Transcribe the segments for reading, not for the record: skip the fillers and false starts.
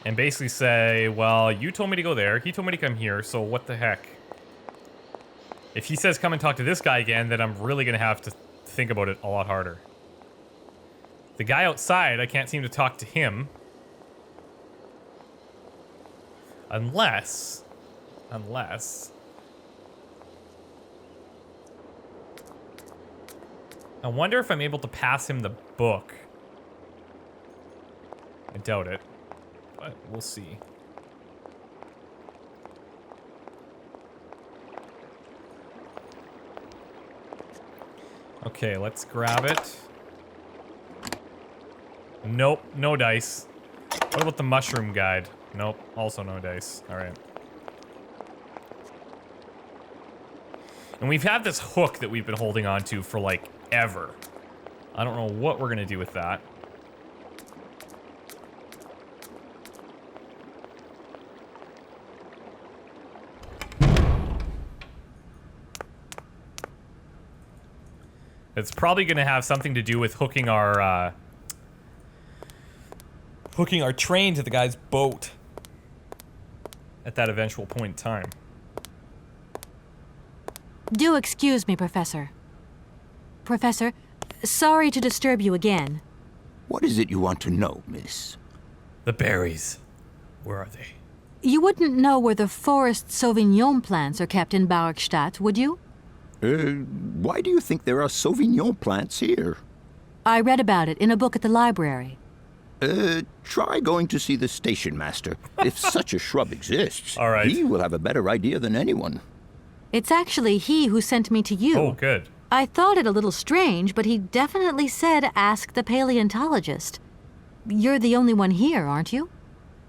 and basically say, well, you told me to go there, he told me to come here, so what the heck? If he says come and talk to this guy again, then I'm really gonna have to think about it a lot harder. The guy outside, I can't seem to talk to him. Unless... I wonder if I'm able to pass him the book. I doubt it, but we'll see. Okay, let's grab it. Nope, no dice. What about the mushroom guide? Nope, also no dice. Alright. And we've had this hook that we've been holding on to for, like, ever. I don't know what we're gonna do with that. It's probably gonna have something to do with hooking our train to the guy's boat at that eventual point in time. Do excuse me, Professor. Professor, sorry to disturb you again. What is it you want to know, miss? The berries. Where are they? You wouldn't know where the forest Sauvignon plants are kept in Barrockstadt, would you? Why do you think there are Sauvignon plants here? I read about it in a book at the library. Try going to see the station master. If such a shrub exists, all right, he will have a better idea than anyone. It's actually he who sent me to you. Oh, good. I thought it a little strange, but he definitely said ask the paleontologist. You're the only one here, aren't you?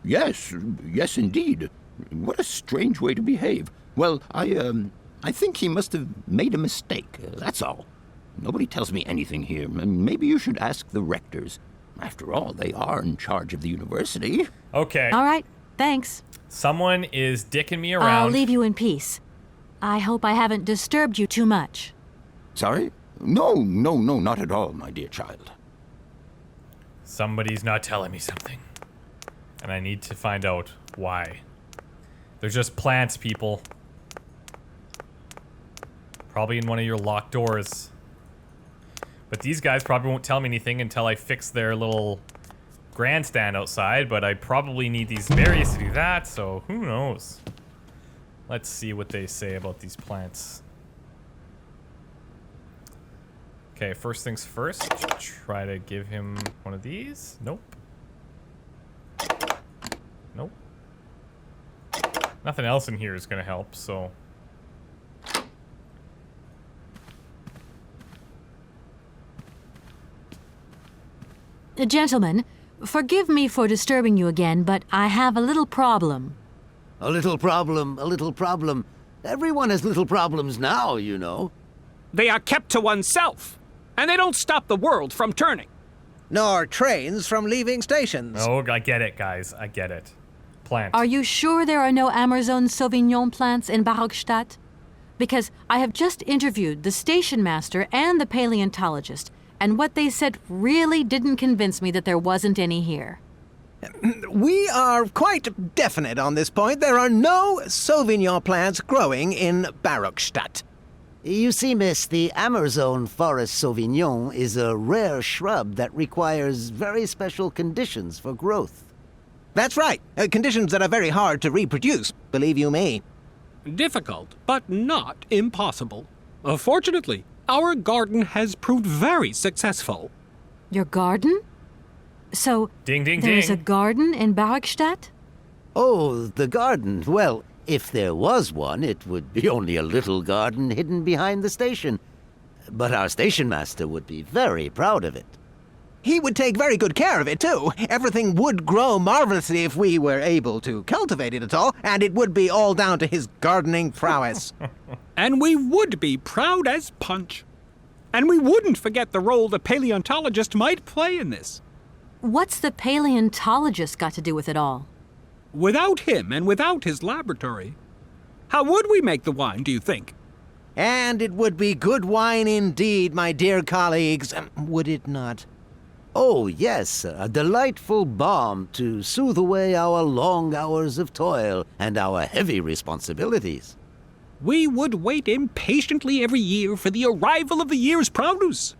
Yes, yes indeed. What a strange way to behave. Well, I think he must have made a mistake, that's all. Nobody tells me anything here. Maybe you should ask the rectors. After all, they are in charge of the university. Okay. All right, thanks. Someone is dicking me around. I'll leave you in peace. I hope I haven't disturbed you too much. Sorry? No, not at all, my dear child. Somebody's not telling me something. And I need to find out why. They're just plants, people. Probably in one of your locked doors. But these guys probably won't tell me anything until I fix their little grandstand outside, but I probably need these berries to do that, so who knows? Let's see what they say about these plants. Okay, first things first. Try to give him one of these. Nope. Nope. Nothing else in here is gonna help, so... Gentlemen, forgive me for disturbing you again, but I have a little problem. A little problem, a little problem. Everyone has little problems now, you know. They are kept to oneself, and they don't stop the world from turning. Nor trains from leaving stations. Oh, I get it, guys. I get it. Plant. Are you sure there are no Amazon Sauvignon plants in Barrockstadt? Because I have just interviewed the station master and the paleontologist, and what they said really didn't convince me that there wasn't any here. We are quite definite on this point. There are no Sauvignon plants growing in Barrockstadt. You see, miss, the Amazon forest Sauvignon is a rare shrub that requires very special conditions for growth. That's right. Conditions that are very hard to reproduce, believe you me. Difficult, but not impossible. Fortunately, our garden has proved very successful. Your garden? So, Ding, ding, there's ding. a garden in Barrockstadt? Oh, the garden. Well, if there was one, it would be only a little garden hidden behind the station. But our station master would be very proud of it. He would take very good care of it, too. Everything would grow marvelously if we were able to cultivate it at all, and it would be all down to his gardening prowess. And we would be proud as punch. And we wouldn't forget the role the paleontologist might play in this. What's the paleontologist got to do with it all? Without him and without his laboratory, how would we make the wine, do you think? And it would be good wine indeed, my dear colleagues, would it not? Oh, yes, a delightful balm to soothe away our long hours of toil and our heavy responsibilities. We would wait impatiently every year for the arrival of the year's produce.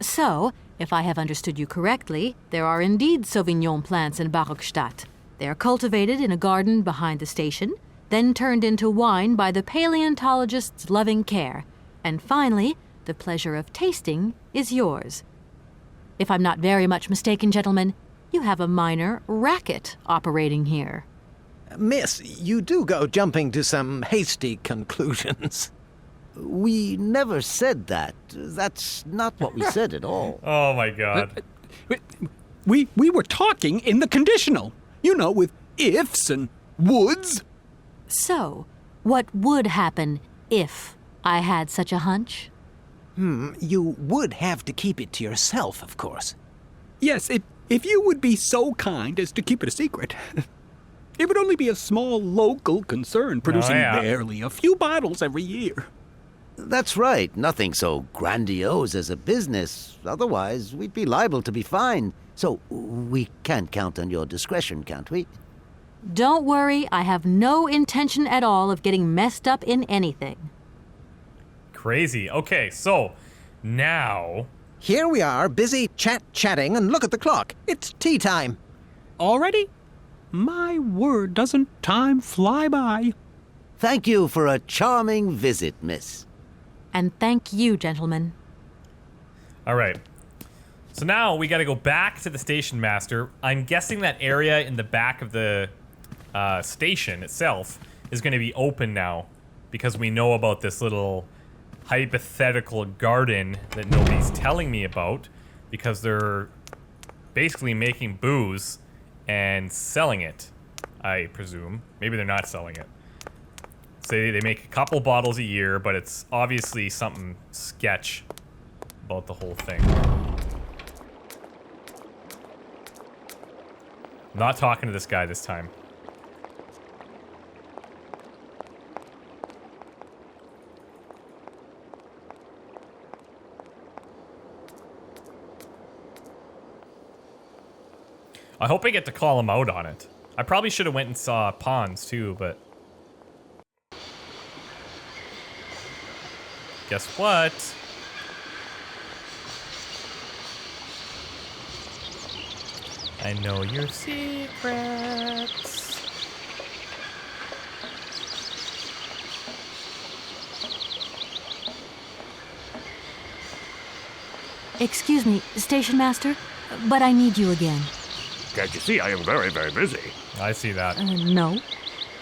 So, if I have understood you correctly, there are indeed Sauvignon plants in Barrockstadt. They are cultivated in a garden behind the station, then turned into wine by the paleontologist's loving care, and finally, the pleasure of tasting is yours. If I'm not very much mistaken, gentlemen, you have a minor racket operating here. Miss, you do go jumping to some hasty conclusions. We never said that. That's not what we said at all. Oh my god. We were talking in the conditional. You know, with ifs and woulds. So, what would happen if I had such a hunch? You would have to keep it to yourself, of course. Yes, if you would be so kind as to keep it a secret. It would only be a small local concern, producing barely a few bottles every year. That's right. Nothing so grandiose as a business. Otherwise, we'd be liable to be fined. So we can't count on your discretion, can't we? Don't worry, I have no intention at all of getting messed up in anything. Crazy. Okay, so now... Here we are, busy chatting, and look at the clock. It's tea time. Already? My word, doesn't time fly by? Thank you for a charming visit, miss. And thank you, gentlemen. All right. So now we got to go back to the station master. I'm guessing that area in the back of the station itself is going to be open now because we know about this little hypothetical garden that nobody's telling me about because they're basically making booze and selling it, I presume. Maybe they're not selling it. Say they make a couple bottles a year, but it's obviously something sketch about the whole thing. Not talking to this guy this time. I hope I get to call him out on it. I probably should have went and saw ponds too, but... Guess what? I know your secrets. Excuse me, Station Master, but I need you again. Can't you see I am very, very busy? I see that. No.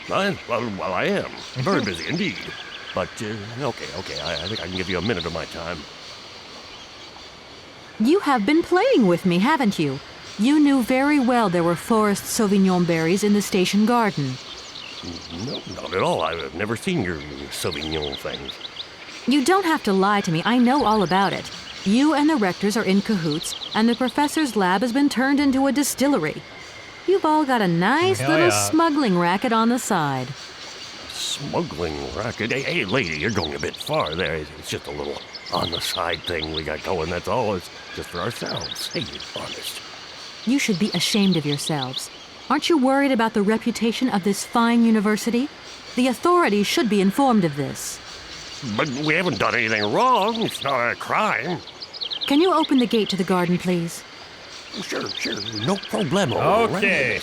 Well, I am. Very busy indeed. But, okay, I think I can give you a minute of my time. You have been playing with me, haven't you? You knew very well there were forest Sauvignon berries in the station garden. No, not at all. I've never seen your Sauvignon things. You don't have to lie to me. I know all about it. You and the rectors are in cahoots, and the professor's lab has been turned into a distillery. You've all got a nice little smuggling racket on the side. Smuggling racket? Hey, lady, you're going a bit far there. It's just a little on-the-side thing we got going, that's all. It's just for ourselves. Hey, honest. You should be ashamed of yourselves. Aren't you worried about the reputation of this fine university? The authorities should be informed of this. But we haven't done anything wrong. It's not a crime. Can you open the gate to the garden, please? Sure. No problemo. Okay.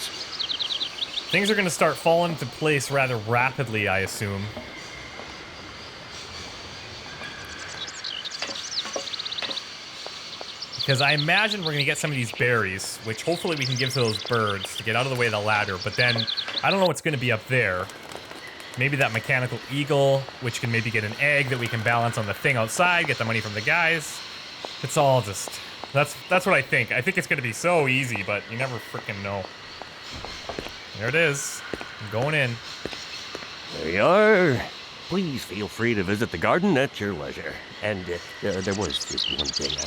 Things are going to start falling into place rather rapidly, I assume. Because I imagine we're going to get some of these berries, which hopefully we can give to those birds to get out of the way of the ladder. But then, I don't know what's going to be up there. Maybe that mechanical eagle, which can maybe get an egg that we can balance on the thing outside, get the money from the guys. It's all just... That's what I think. I think it's going to be so easy, but you never freaking know. There it is. I'm going in. There you are. Please feel free to visit the garden at your leisure. And there was just one thing.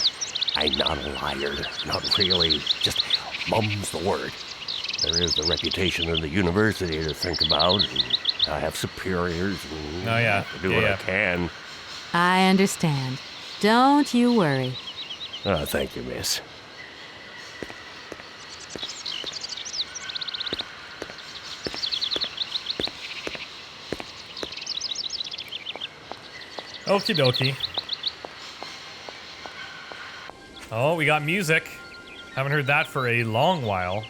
I'm not a liar. Not really. Just mum's the word. There is the reputation of the university to think about. And I have superiors and I have to do what I can. I understand. Don't you worry. Thank you, miss. Okie dokie. Oh, we got music. Haven't heard that for a long while.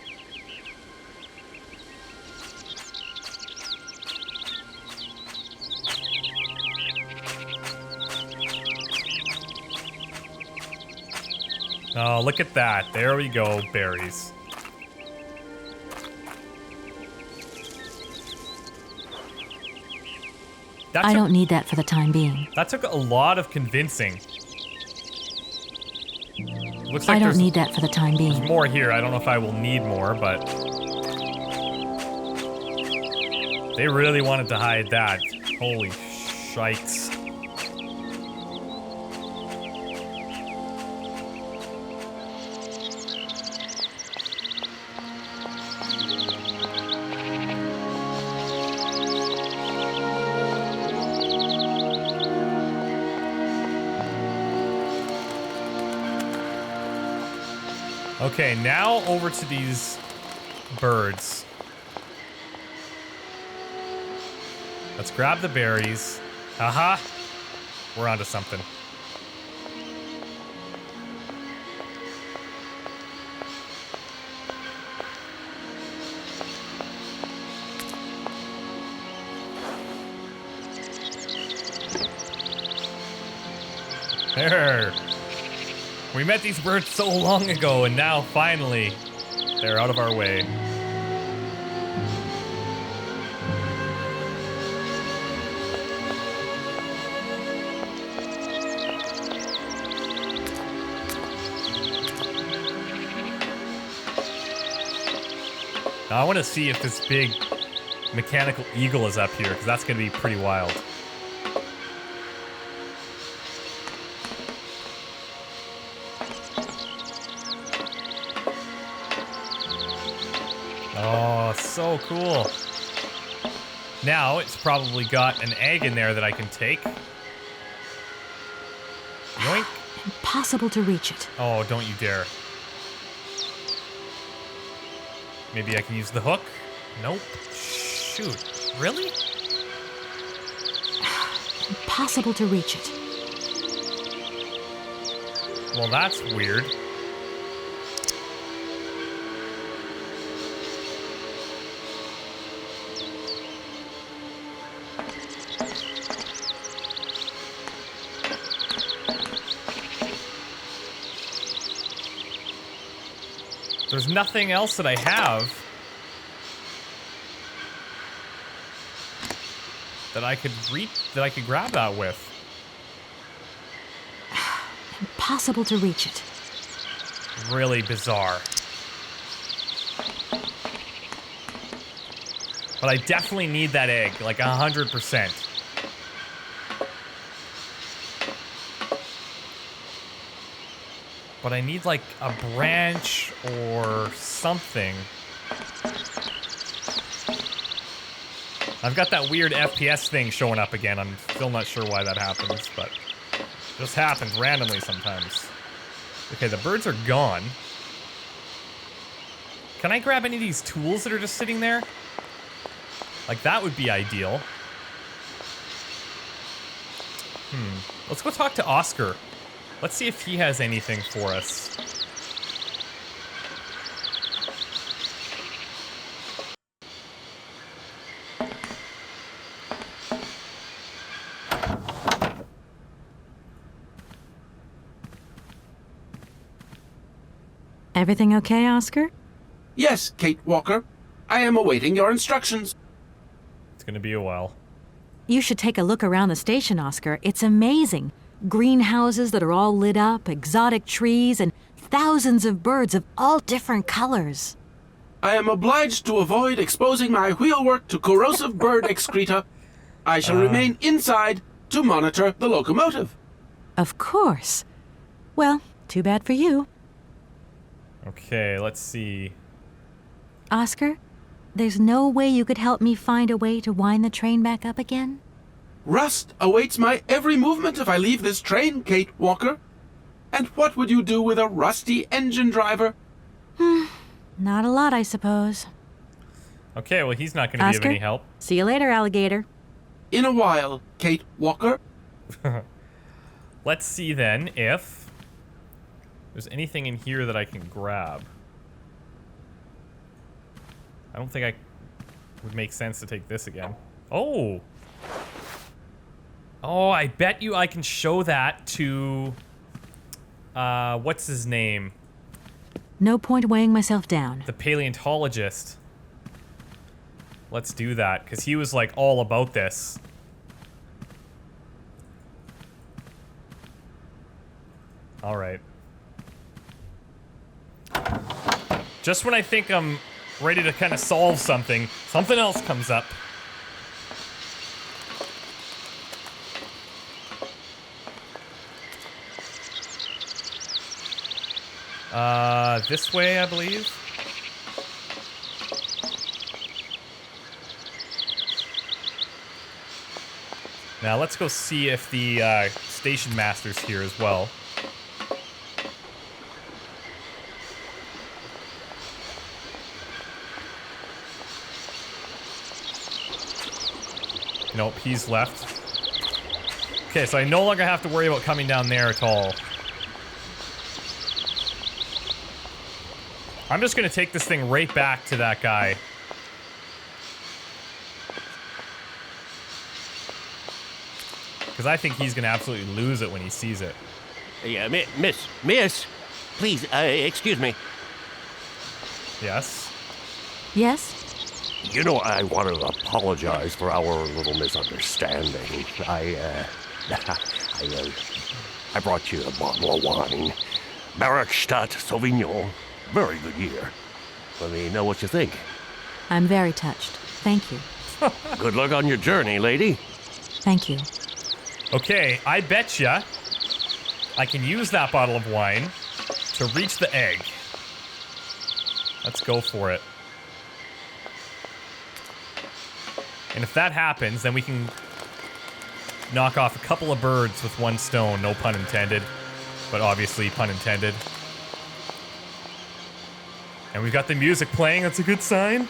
Oh, look at that. There we go, berries. I don't need that for the time being. That took a lot of convincing. Looks like I don't need that for the time being. There's more here. I don't know if I will need more, but they really wanted to hide that. Holy shites. Okay, now over to these birds. Let's grab the berries. Aha! We're onto something. There. We met these birds so long ago, and now, finally, they're out of our way. Now, I want to see if this big mechanical eagle is up here, because that's going to be pretty wild. Oh, so cool. Now, it's probably got an egg in there that I can take. Yoink. Impossible to reach it. Oh, don't you dare. Maybe I can use the hook? Nope. Shoot. Really? Impossible to reach it. Well, that's weird. There's nothing else that I have that I could grab that with. Impossible to reach it. Really bizarre. But I definitely need that egg, like 100%. But I need like a branch or something. I've got that weird FPS thing showing up again. I'm still not sure why that happens, but it just happens randomly sometimes. Okay, the birds are gone. Can I grab any of these tools that are just sitting there? Like, that would be ideal. Let's go talk to Oscar. Let's see if he has anything for us. Everything okay, Oscar? Yes, Kate Walker. I am awaiting your instructions. It's gonna be a while. You should take a look around the station, Oscar. It's amazing. Greenhouses that are all lit up, exotic trees, and thousands of birds of all different colors. I am obliged to avoid exposing my wheelwork to corrosive bird excreta. I shall remain inside to monitor the locomotive. Of course. Well, too bad for you. Okay, let's see. Oscar, there's no way you could help me find a way to wind the train back up again? Rust awaits my every movement if I leave this train, Kate Walker. And what would you do with a rusty engine driver? Not a lot, I suppose. Okay, well, he's not going to be of any help. See you later, alligator. In a while, Kate Walker. Let's see then if there's anything in here that I can grab. I don't think I would make sense to take this again. Oh! Oh, I bet you I can show that to... what's his name? No point weighing myself down. The paleontologist. Let's do that, because he was, like, all about this. Alright. Just when I think I'm ready to kind of solve something, something else comes up. This way, I believe. Now, let's go see if the station master's here as well. Nope, he's left. Okay, so I no longer have to worry about coming down there at all. I'm just gonna take this thing right back to that guy. Because I think he's gonna absolutely lose it when he sees it. Yeah, miss, please, excuse me. Yes? Yes? You know, I want to apologize for our little misunderstanding. I brought you a bottle of wine. Barrockstadt Sauvignon. Very good year. Let me know what you think. I'm very touched. Thank you. Good luck on your journey, lady. Thank you. Okay, I betcha I can use that bottle of wine to reach the egg. Let's go for it. And if that happens, then we can knock off a couple of birds with one stone. No pun intended, but obviously pun intended. And we've got the music playing. That's a good sign.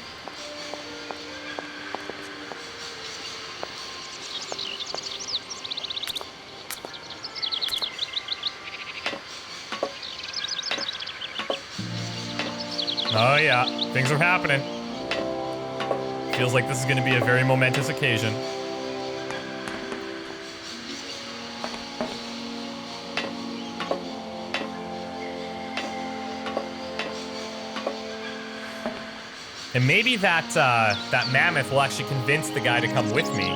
Oh yeah, things are happening. Feels like this is going to be a very momentous occasion. And maybe that that mammoth will actually convince the guy to come with me.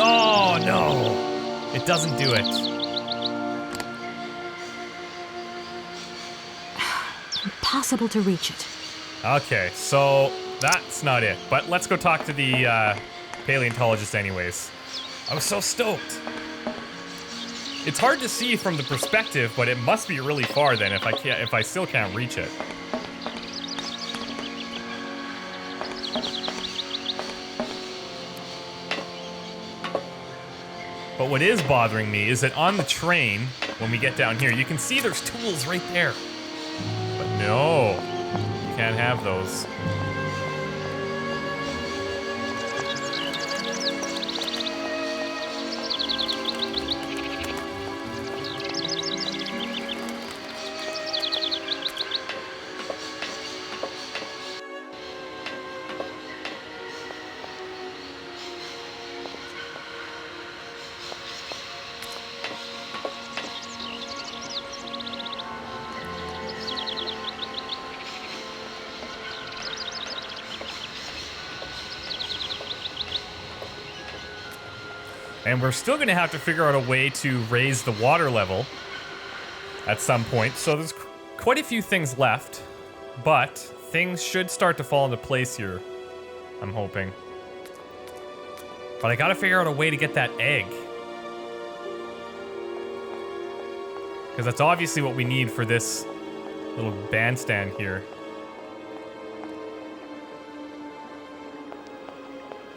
Oh no, it doesn't do it. Impossible to reach it. Okay, so that's not it. But let's go talk to the paleontologist anyways. I was so stoked. It's hard to see from the perspective, but it must be really far then if I still can't reach it. But what is bothering me is that on the train, when we get down here, you can see there's tools right there. But no, you can't have those. And we're still going to have to figure out a way to raise the water level at some point. So there's quite a few things left, but things should start to fall into place here, I'm hoping. But I got to figure out a way to get that egg. Because that's obviously what we need for this little bandstand here.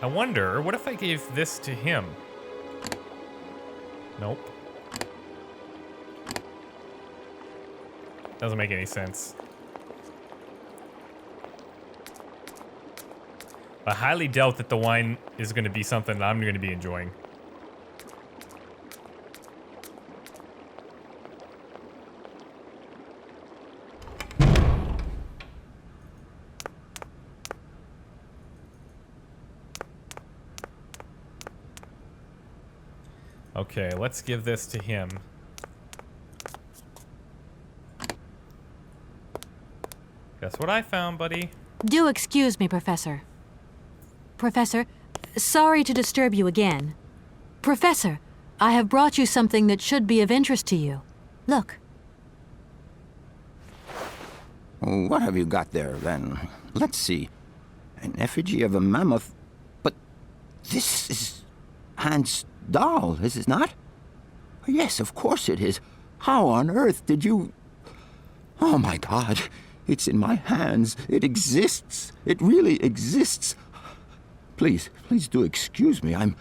I wonder, what if I gave this to him? Nope. Doesn't make any sense. I highly doubt that the wine is going to be something that I'm going to be enjoying. Okay, let's give this to him. Guess what I found, buddy? Do excuse me, Professor. Professor, sorry to disturb you again. Professor, I have brought you something that should be of interest to you. Look. What have you got there, then? Let's see. An effigy of a mammoth. But this is Hans' doll, is it not? Yes, of course it is. How on earth did you... Oh, my God. It's in my hands. It exists. It really exists. Please do excuse me. I'm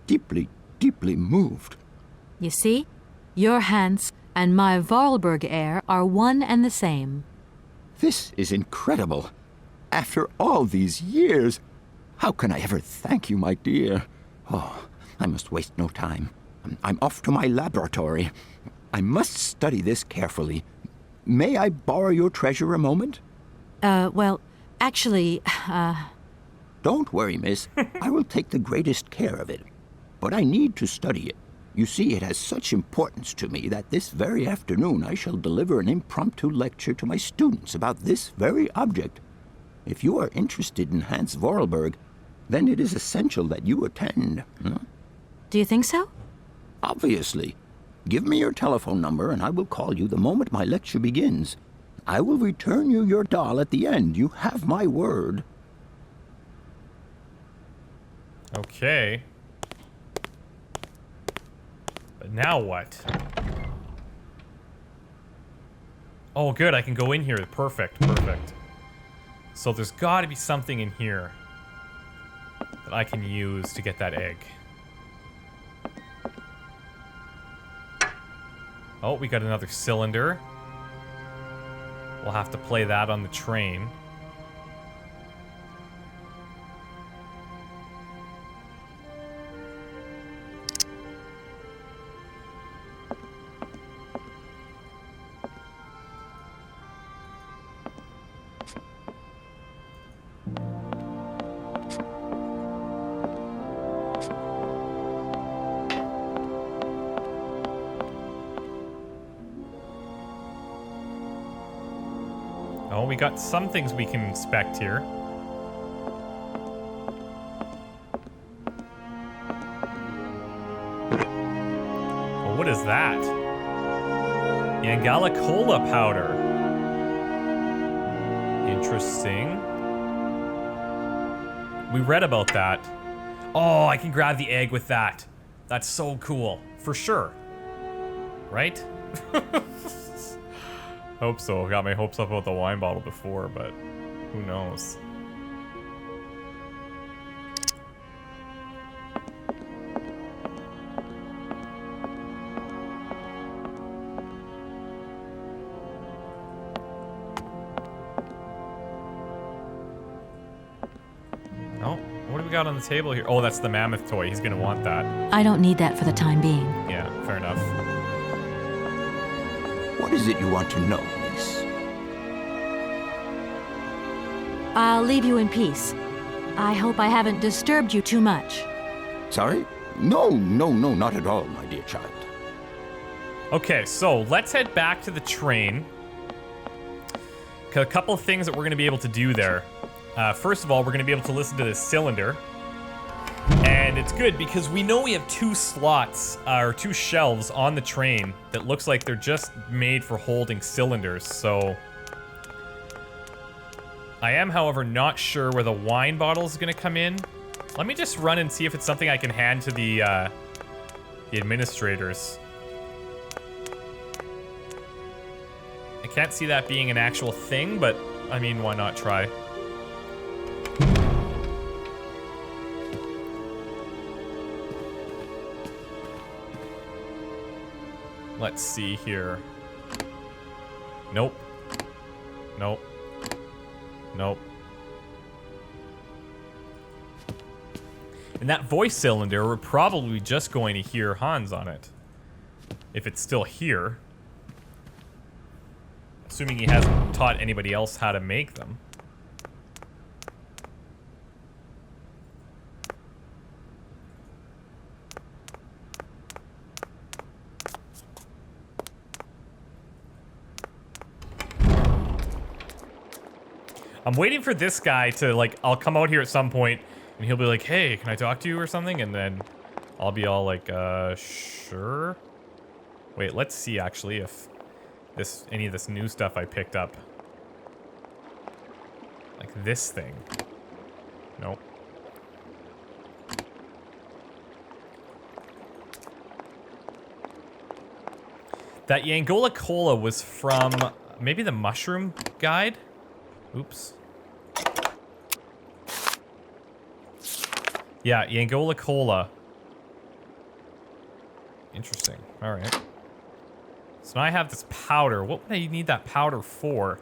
deeply, deeply moved. You see? Your Hans and my Vorarlberg heir are one and the same. This is incredible. After all these years, how can I ever thank you, my dear? Oh, I must waste no time. I'm off to my laboratory. I must study this carefully. May I borrow your treasure a moment? Well, actually, Don't worry, miss. I will take the greatest care of it. But I need to study it. You see, it has such importance to me that this very afternoon I shall deliver an impromptu lecture to my students about this very object. If you are interested in Hans Vorarlberg, then it is essential that you attend. Huh? do you think so? Obviously. Give me your telephone number and I will call you the moment my lecture begins. I will return you your doll at the end. You have my word. Okay. But now what? Oh, good. I can go in here. Perfect. Perfect. So there's got to be something in here that I can use to get that egg. Oh, we got another cylinder. We'll have to play that on the train. Oh, we got some things we can inspect here. Well, what is that? Angelicola powder. Interesting. We read about that. Oh, I can grab the egg with that. That's so cool. For sure. Right? Hope so. Got my hopes up about the wine bottle before, but who knows? Oh, what do we got on the table here? Oh, that's the mammoth toy. He's gonna want that. I don't need that for the time being. Yeah, fair enough. What is it you want to know, miss? I'll leave you in peace. I hope I haven't disturbed you too much. Sorry? No, not at all, my dear child. Okay, so let's head back to the train. A couple of things that we're going to be able to do there. First of all, we're going to be able to listen to this cylinder. And it's good because we know we have two slots, or two shelves on the train that looks like they're just made for holding cylinders, so... I am, however, not sure where the wine bottle is going to come in. Let me just run and see if it's something I can hand to the administrators. I can't see that being an actual thing, but, I mean, why not try? Let's see here. Nope. Nope. Nope. And that voice cylinder, we're probably just going to hear Hans on it. If it's still here. Assuming he hasn't taught anybody else how to make them. I'm waiting for this guy to, like, I'll come out here at some point and he'll be like, hey, can I talk to you or something? And then I'll be all like, sure. Wait, let's see actually if any of this new stuff I picked up. Like this thing. Nope. That Yangola Cola was from maybe the Mushroom Guide? Oops. Yeah, Yangola Cola. Interesting. Alright. So now I have this powder. What would I need that powder for?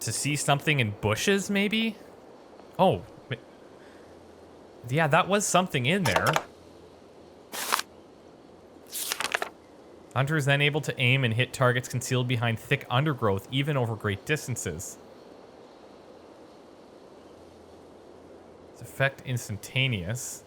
To see something in bushes, maybe? Oh. Yeah, that was something in there. Hunter is then able to aim and hit targets concealed behind thick undergrowth, even over great distances. It's effect instantaneous.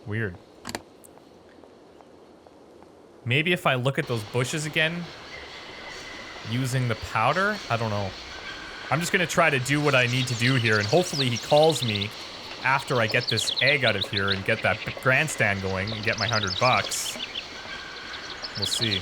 Weird. Maybe if I look at those bushes again, using the powder? I don't know. I'm just gonna try to do what I need to do here, and hopefully he calls me after I get this egg out of here and get that grandstand going and get my $100. We'll see.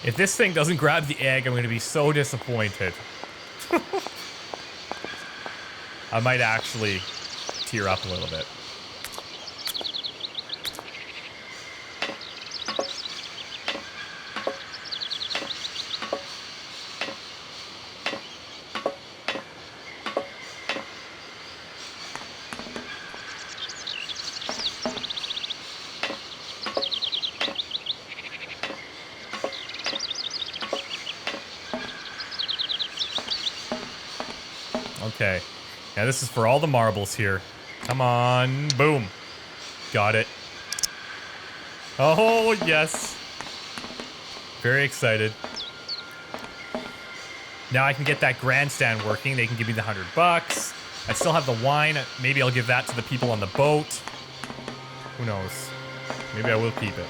If this thing doesn't grab the egg, I'm going to be so disappointed. I might actually tear up a little bit. Okay. Now this is for all the marbles here. Come on. Boom. Got it. Oh, yes. Very excited. Now I can get that grandstand working. They can give me the $100. I still have the wine. Maybe I'll give that to the people on the boat. Who knows? Maybe I will keep it.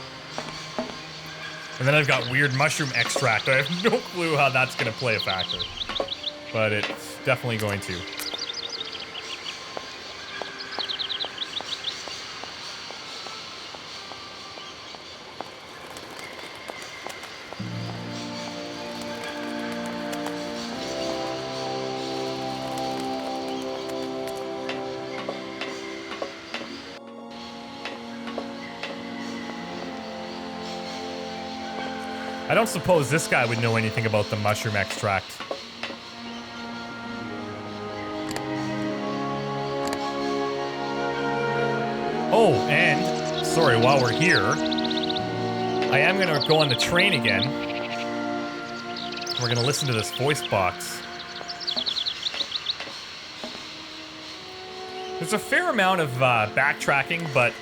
And then I've got weird mushroom extract. I have no clue how that's going to play a factor. But it's definitely going to. I don't suppose this guy would know anything about the mushroom extract. Oh, and, sorry, while we're here, I am going to go on the train again. We're going to listen to this voice box. There's a fair amount of backtracking, but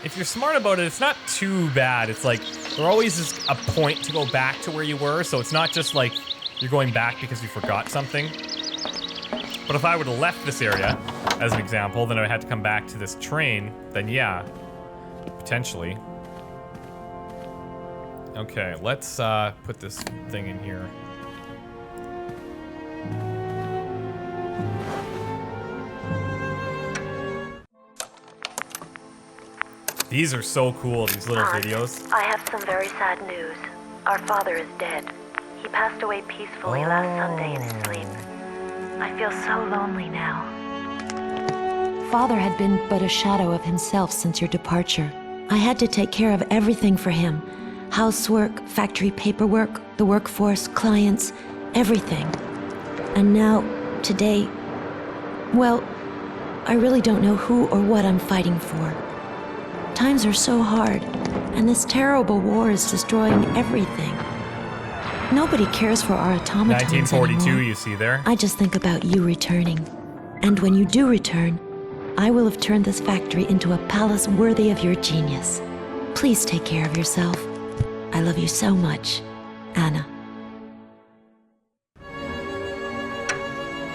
if you're smart about it, it's not too bad. It's like, there always is a point to go back to where you were, so it's not just like you're going back because you forgot something. But if I would have left this area, as an example, then I had to come back to this train, then yeah, potentially. Okay, let's put this thing in here. These are so cool, these little videos. I have some very sad news. Our father is dead. He passed away peacefully last Sunday in his sleep. I feel so lonely now. Father had been but a shadow of himself since your departure. I had to take care of everything for him. Housework, factory paperwork, the workforce, clients, everything. And now, today, well, I really don't know who or what I'm fighting for. Times are so hard, and this terrible war is destroying everything. Nobody cares for our automatons 1942, anymore. you see there? I just think about you returning. And when you do return, I will have turned this factory into a palace worthy of your genius. Please take care of yourself. I love you so much, Anna.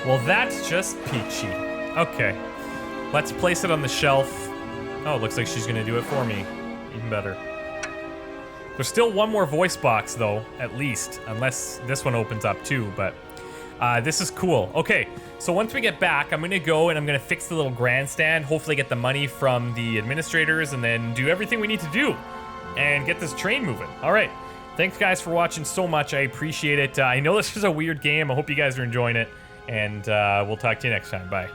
Well, that's just peachy. Okay. Let's place it on the shelf. Oh, it looks like she's gonna do it for me. Even better. There's still one more voice box, though, at least. Unless this one opens up, too, but... this is cool. Okay, so once we get back, I'm gonna go and I'm gonna fix the little grandstand, hopefully get the money from the administrators, and then do everything we need to do and get this train moving. All right, thanks guys for watching so much. I appreciate it. I know this is a weird game. I hope you guys are enjoying it, and we'll talk to you next time. Bye.